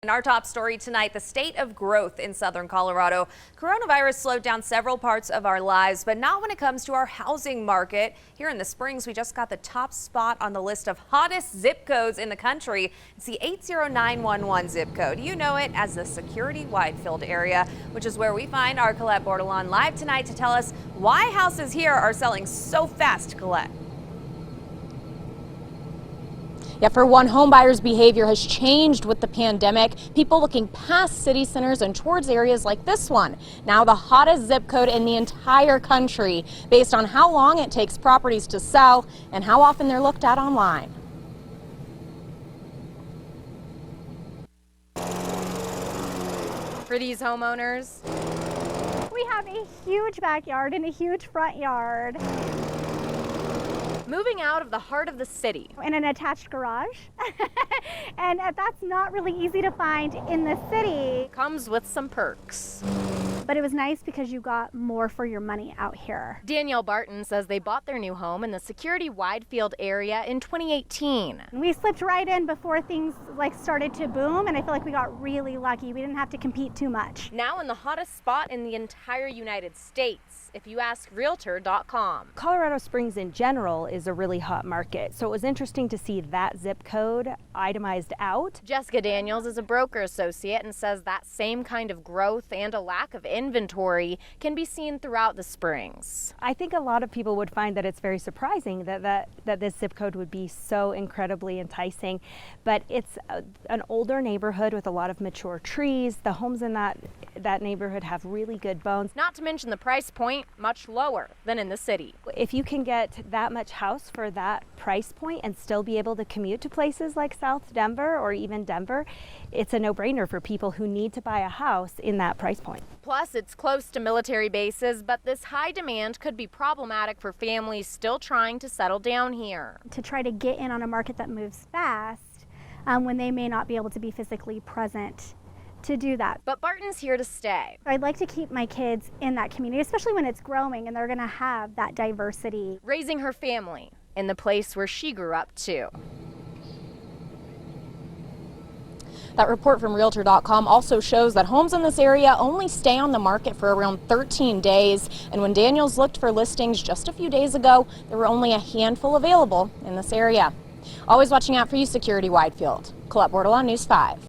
In our top story tonight, the state of growth in southern Colorado. Coronavirus slowed down several parts of our lives, but not when it comes to our housing market. Here in the Springs, we just got the top spot on the list of hottest zip codes in the country. It's the 80911 zip code. You know it as the Security-Widefield area, which is where we find our Colette Bordelon live tonight to tell us why houses here are selling so fast. Colette. Yeah, for one, homebuyers' behavior has changed with the pandemic. People looking past city centers and towards areas like this one. Now the hottest zip code in the entire country, based on how long it takes properties to sell and how often they're looked at online. For these homeowners, we have a huge backyard and a huge front yard. Moving out of the heart of the city. In an attached garage. And that's not really easy to find in the city. Comes with some perks. But it was nice because you got more for your money out here. Danielle Barton says they bought their new home in the Security-Widefield area in 2018. We slipped right in before things started to boom, and I feel like we got really lucky. We didn't have to compete too much. Now in the hottest spot in the entire United States, if you ask Realtor.com. Colorado Springs in general is a really hot market, so it was interesting to see that zip code itemized out. Jessica Daniels is a broker associate and says that same kind of growth and a lack of inventory can be seen throughout the Springs. I think a lot of people would find that it's very surprising that this zip code would be so incredibly enticing, but it's an older neighborhood with a lot of mature trees. The homes in that neighborhood have really good bones. Not to mention the price point, much lower than in the city. If you can get that much house for that price point and still be able to commute to places like South Denver or even Denver, it's a no-brainer for people who need to buy a house in that price point. Plus, it's close to military bases, but this high demand could be problematic for families still trying to settle down here. To try to get in on a market that moves fast when they may not be able to be physically present to do that. But Barton's here to stay. I'd like to keep my kids in that community, especially when it's growing and they're going to have that diversity. Raising her family in the place where she grew up too. That report from Realtor.com also shows that homes in this area only stay on the market for around 13 days. And when Daniels looked for listings just a few days ago, there were only a handful available in this area. Always watching out for you, Security-Widefield. Colette Bordelon, News 5.